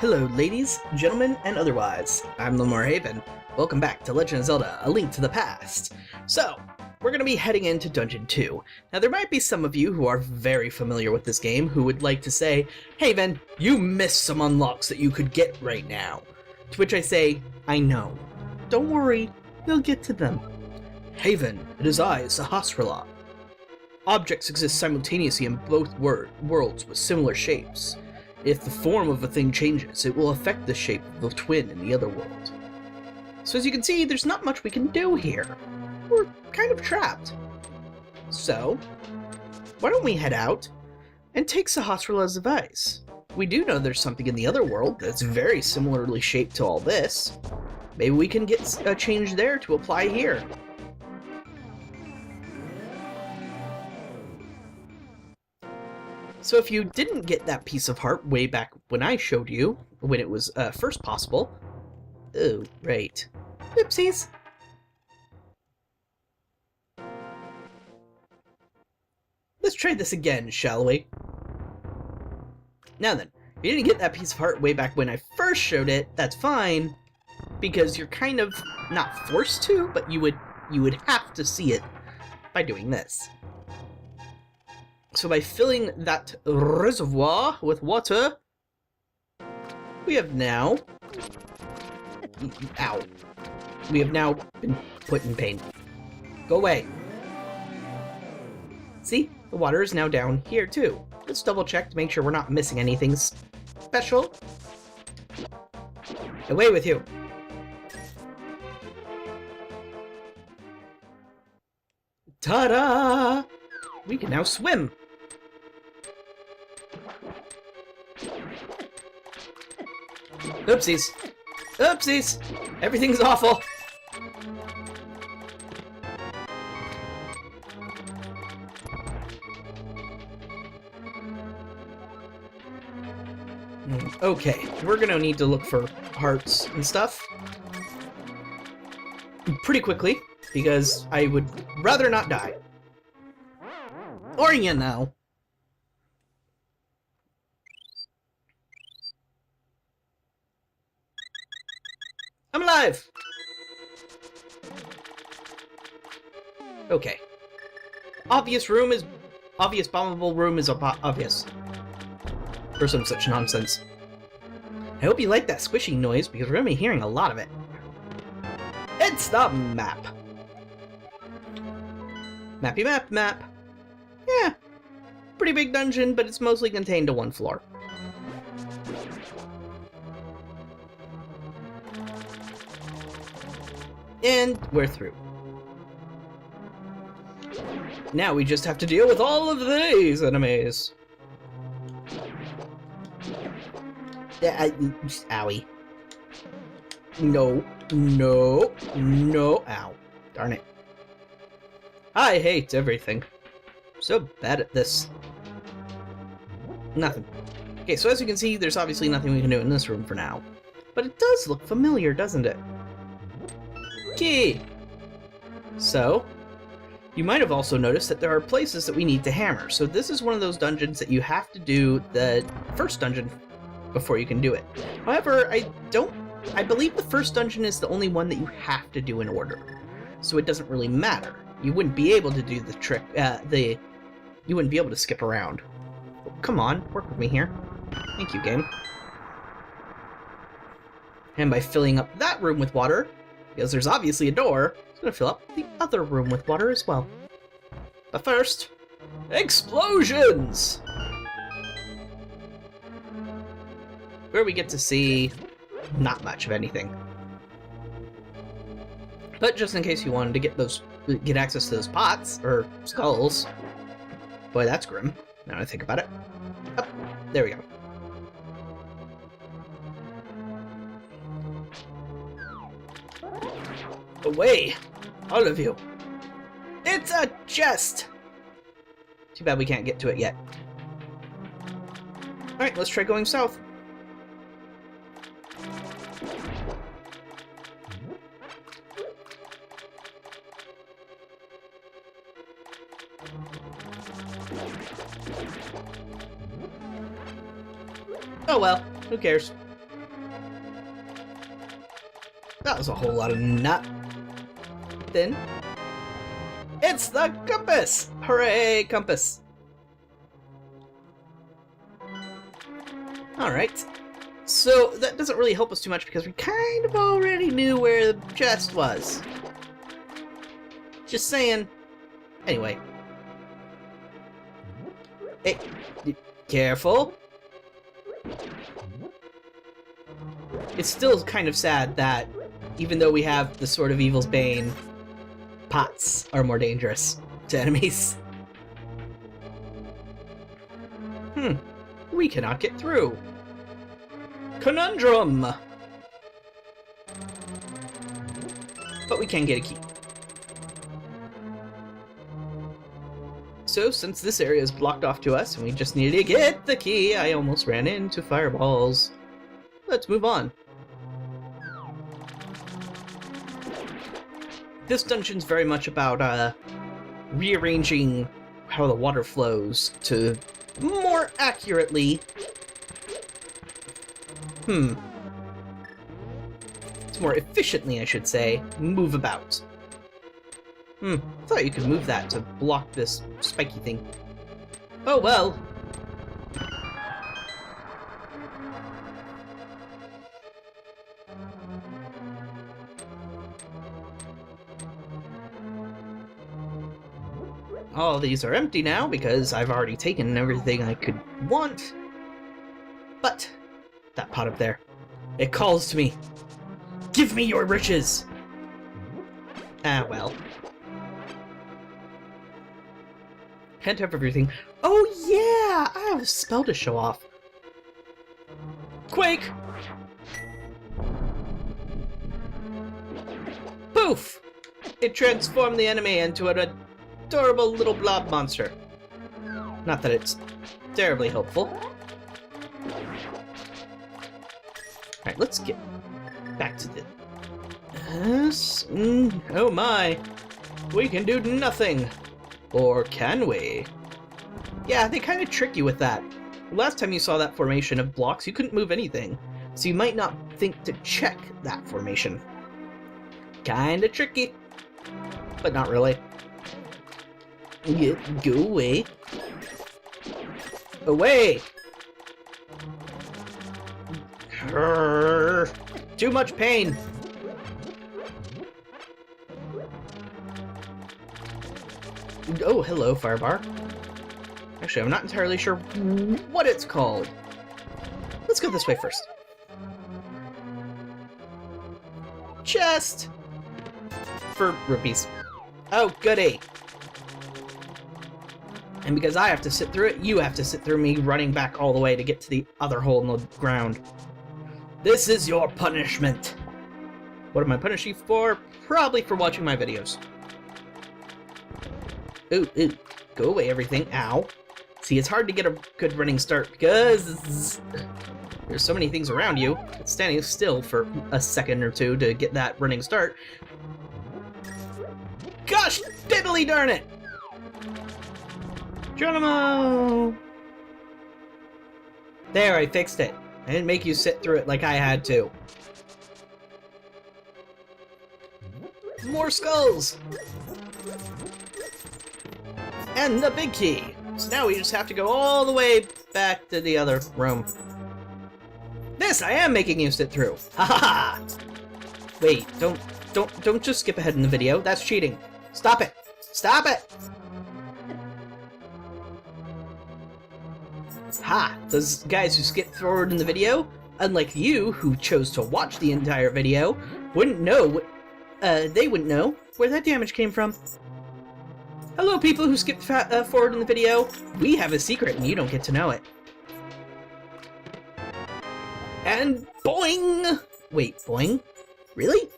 Hello ladies, gentlemen, and otherwise. I'm Lamar Haven. Welcome back to Legend of Zelda: A Link to the Past. So, we're going to be heading into Dungeon 2. Now there might be some of you who are very familiar with this game who would like to say, Haven, you missed some unlocks that you could get right now. To which I say, I know. Don't worry, you'll get to them. Haven, it is I, Sahasrara. Objects exist simultaneously in both worlds with similar shapes. If the form of a thing changes, it will affect the shape of the twin in the other world. So as you can see, there's not much we can do here. We're kind of trapped. So, why don't we head out and take Sahasrara's advice? We do know there's something in the other world that's very similarly shaped to all this. Maybe we can get a change there to apply here. So if you didn't get that piece of heart way back when I showed you, when it was first possible... Oh, right. Oopsies. Let's try this again, shall we? Now then, if you didn't get that piece of heart way back when I first showed it, that's fine, because you're kind of not forced to, but you would have to see it by doing this. So by filling that reservoir with water, we have now... Ow. We have now been put in pain. Go away. See? The water is now down here too. Let's double check to make sure we're not missing anything special. Away with you. Ta-da! We can now swim. Oopsies. Oopsies! Everything's awful! Okay, we're gonna need to look for hearts and stuff pretty quickly, because I would rather not die. Or you know. I'm alive! Okay. Obvious bombable room is obvious. Or some such nonsense. I hope you like that squishing noise, because we're gonna be hearing a lot of it. It's the map! Mappy map. Yeah. Pretty big dungeon, but it's mostly contained to one floor. And we're through. Now we just have to deal with all of these enemies. Yeah, owie. No. Ow. Darn it. I hate everything. So bad at this. Nothing. Okay, so as you can see, there's obviously nothing we can do in this room for now. But it does look familiar, doesn't it? Key! So, you might have also noticed that there are places that we need to hammer. So this is one of those dungeons that you have to do the first dungeon before you can do it. However, I believe the first dungeon is the only one that you have to do in order. So it doesn't really matter. You wouldn't be able to do the trick, you wouldn't be able to skip around. Oh, come on, work with me here. Thank you, game. And by filling up that room with water, because there's obviously a door, it's going to fill up the other room with water as well. But first, explosions! Where we get to see not much of anything. But just in case you wanted to get access to those pots, or skulls. Boy, that's grim, now that I think about it. Oh, there we go. Away! All of you! It's a chest! Too bad we can't get to it yet. Alright, let's try going south. Oh well, who cares? That was a whole lot of nut. Then it's the compass! Hooray, compass! Alright. So that doesn't really help us too much because we kind of already knew where the chest was. Just saying. Anyway. Hey, careful. It's still kind of sad that even though we have the Sword of Evil's Bane, pots are more dangerous to enemies. We cannot get through. Conundrum! But we can get a key. So, since this area is blocked off to us and we just needed to get the key, I almost ran into fireballs. Let's move on. This dungeon's very much about rearranging how the water flows to more accurately it's more efficiently, I should say, move about. I thought you could move that to block this spiky thing. Oh well. All these are empty now because I've already taken everything I could want. But that pot up there, it calls to me. Give me your riches! Ah, well. Can't have everything. Oh yeah! I have a spell to show off. Quake! Poof! It transformed the enemy into an adorable little blob monster. Not that it's terribly helpful. Alright, let's get back to the... Yes. Oh my. We can do nothing. Or can we? Yeah, they kind of trick you with that. Last time you saw that formation of blocks, you couldn't move anything. So you might not think to check that formation. Kinda tricky. But not really. Yeah, go away. Away! Too much pain. Oh, hello, Firebar. Actually, I'm not entirely sure what it's called. Let's go this way first. Chest! For rupees. Oh, goody. And because I have to sit through it, you have to sit through me running back all the way to get to the other hole in the ground. This is your punishment. What am I punishing you for? Probably for watching my videos. Ooh, ooh. Go away, everything. Ow. See, it's hard to get a good running start because there's so many things around you. It's standing still for a second or two to get that running start. Gosh, diddly darn it! Geronimo! There, I fixed it. I didn't make you sit through it like I had to. More skulls! And the big key! So now we just have to go all the way back to the other room. This I am making you sit through! Ha ha ha! Wait, don't just skip ahead in the video. That's cheating. Stop it! Stop it! Ha! Those guys who skipped forward in the video, unlike you, who chose to watch the entire video, wouldn't know, they wouldn't know where that damage came from. Hello, people who skipped forward in the video. We have a secret and you don't get to know it. And boing! Wait, boing? Really?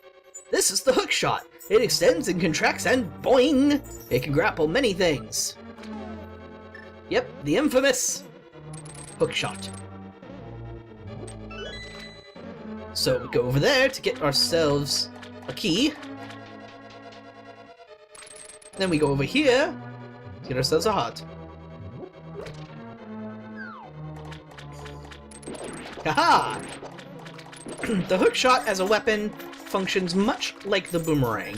This is the hook shot. It extends and contracts and boing! It can grapple many things. Yep, the infamous hook shot. So we go over there to get ourselves a key. Then we go over here to get ourselves a heart. Haha! The hook shot as a weapon, functions much like the boomerang,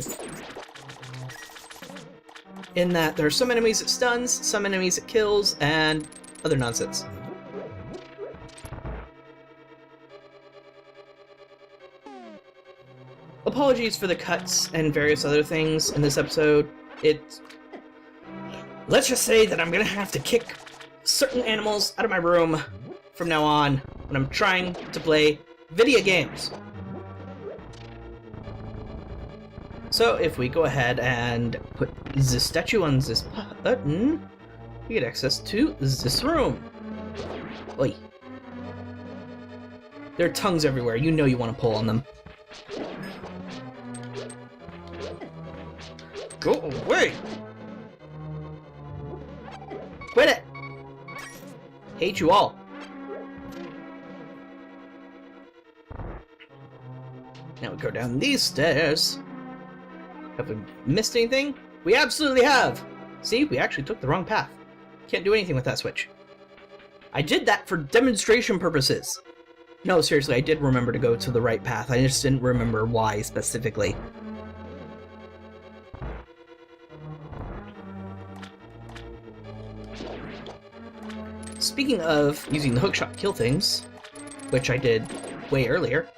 in that there are some enemies it stuns, some enemies it kills, and other nonsense. Apologies for the cuts and various other things in this episode. Let's just say that I'm gonna have to kick certain animals out of my room from now on when I'm trying to play video games. So if we go ahead and put the statue on this button, we get access to this room. Oi. There are tongues everywhere. You know you want to pull on them. Go away! Quit it! Hate you all. Now we go down these stairs. Have we missed anything? We absolutely have! See, we actually took the wrong path. Can't do anything with that switch. I did that for demonstration purposes. No, seriously, I did remember to go to the right path. I just didn't remember why specifically. Speaking of using the hookshot to kill things, which I did way earlier,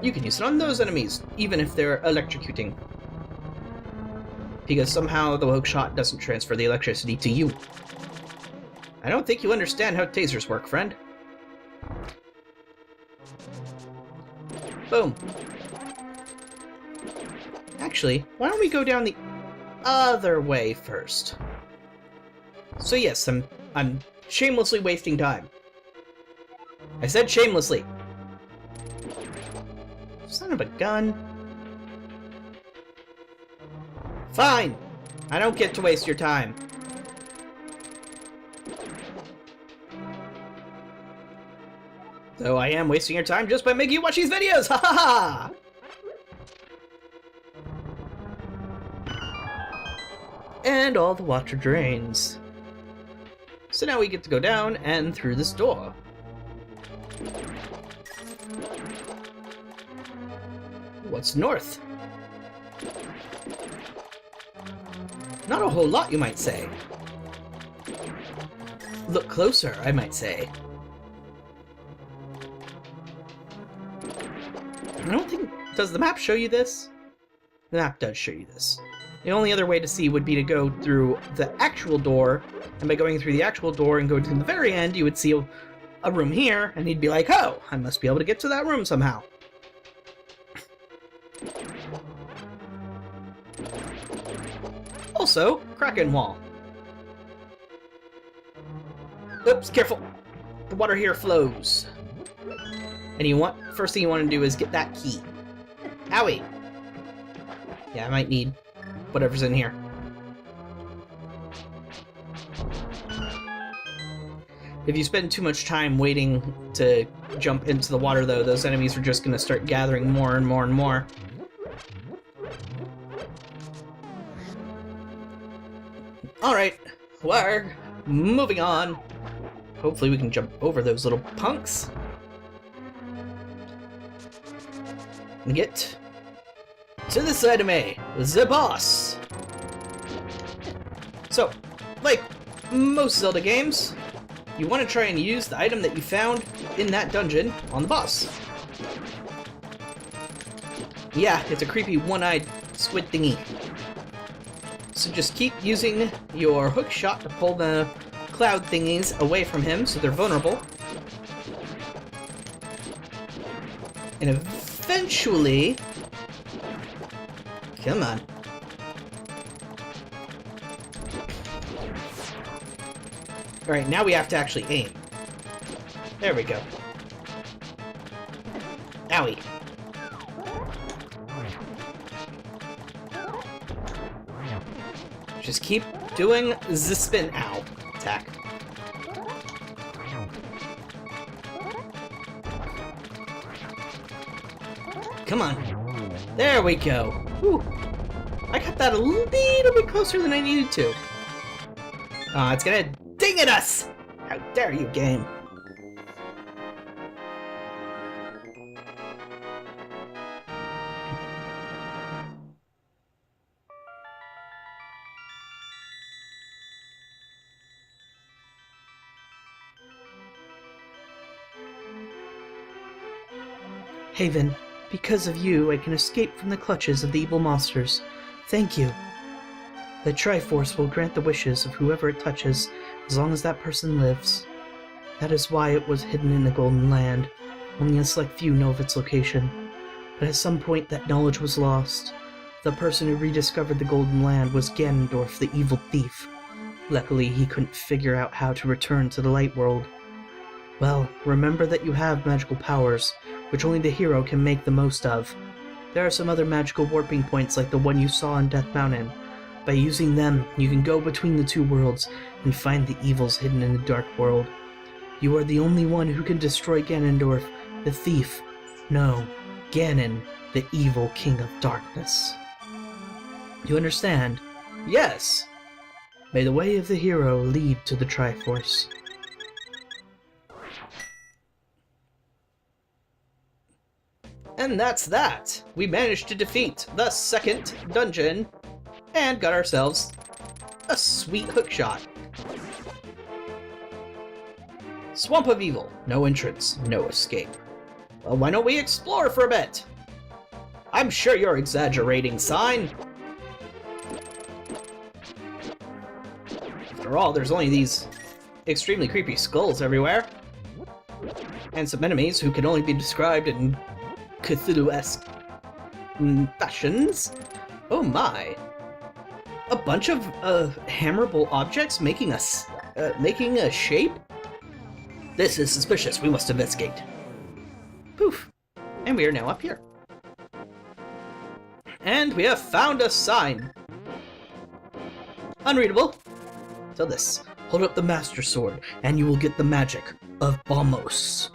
you can use it on those enemies, even if they're electrocuting. Because somehow the hookshot doesn't transfer the electricity to you. I don't think you understand how tasers work, friend. Boom. Actually, why don't we go down the other way first? So yes, I'm shamelessly wasting time. I said shamelessly. Son of a gun. Fine! I don't get to waste your time. Though I am wasting your time just by making you watch these videos! Ha ha ha! And all the water drains. So now we get to go down and through this door. What's north? Not a whole lot, you might say. Look closer, I might say. I don't think... Does the map show you this? The map does show you this. The only other way to see would be to go through the actual door, and by going through the actual door and going to the very end, you would see a room here, and he'd be like, oh, I must be able to get to that room somehow. Also, Kraken wall. Oops, careful. The water here flows. And first thing you want to do is get that key. Owie. Yeah, I might need whatever's in here. If you spend too much time waiting to jump into the water, though, those enemies are just going to start gathering more and more and more. Alright, we're moving on. Hopefully we can jump over those little punks. And get to the side of me, the boss. So, like most Zelda games, you want to try and use the item that you found in that dungeon on the boss. Yeah, it's a creepy one-eyed squid thingy. So just keep using your hook shot to pull the cloud thingies away from him so they're vulnerable. And eventually... Come on. Alright, now we have to actually aim. There we go. Owie. Just keep doing the spin attack. Come on. There we go. Whew. I got that a little bit closer than I needed to. It's gonna ding at us! How dare you, game? Haven, because of you, I can escape from the clutches of the evil monsters. Thank you. The Triforce will grant the wishes of whoever it touches, as long as that person lives. That is why it was hidden in the Golden Land. Only a select few know of its location. But at some point that knowledge was lost. The person who rediscovered the Golden Land was Ganondorf, the evil thief. Luckily, he couldn't figure out how to return to the Light World. Well, remember that you have magical powers, which only the hero can make the most of. There are some other magical warping points like the one you saw on Death Mountain. By using them, you can go between the two worlds and find the evils hidden in the Dark World. You are the only one who can destroy Ganondorf, the thief. No, Ganon, the evil King of Darkness. You understand? Yes! May the way of the hero lead to the Triforce. And that's that! We managed to defeat the second dungeon and got ourselves a sweet hookshot. Swamp of Evil. No entrance, no escape. Well, why don't we explore for a bit? I'm sure you're exaggerating, Sign. After all, there's only these extremely creepy skulls everywhere. And some enemies who can only be described in Cthulhu-esque fashions. Oh my. A bunch of hammerable objects making a shape? This is suspicious. We must investigate. Poof. And we are now up here. And we have found a sign. Unreadable. So this. Hold up the Master Sword, and you will get the magic of Bombos.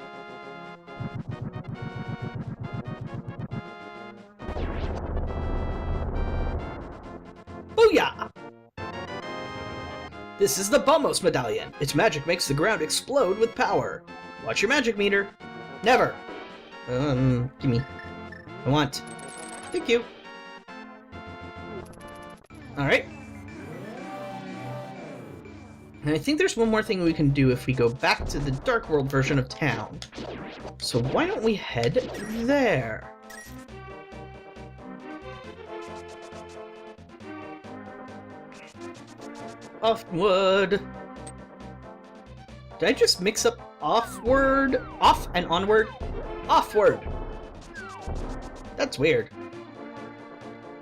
Booyah! This is the Bombos Medallion. Its magic makes the ground explode with power. Watch your magic meter. Never. Gimme. I want. Thank you. Alright. And I think there's one more thing we can do if we go back to the Dark World version of town. So why don't we head there? Offward. Did I just mix up offward? Off and onward? Offward. That's weird.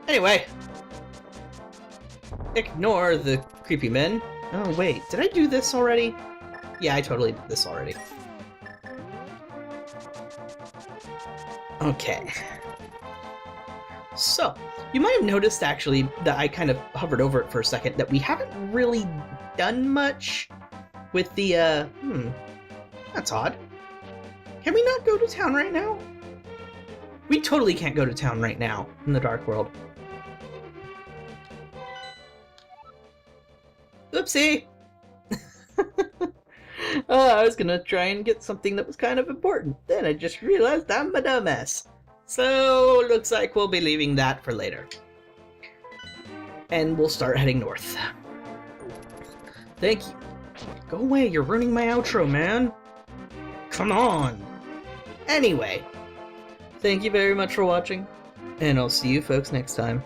Anyway. Ignore the creepy men. Oh wait, did I do this already? Yeah, I totally did this already. Okay. So, you might have noticed actually that I kind of hovered over it for a second, that we haven't really done much with the, that's odd. Can we not go to town right now? We totally can't go to town right now in the Dark World. Oopsie! I was gonna try and get something that was kind of important. Then I just realized I'm a dumbass. So, looks like we'll be leaving that for later. And we'll start heading north. Thank you. Go away, you're ruining my outro, man. Come on. Anyway, thank you very much for watching, and I'll see you folks next time.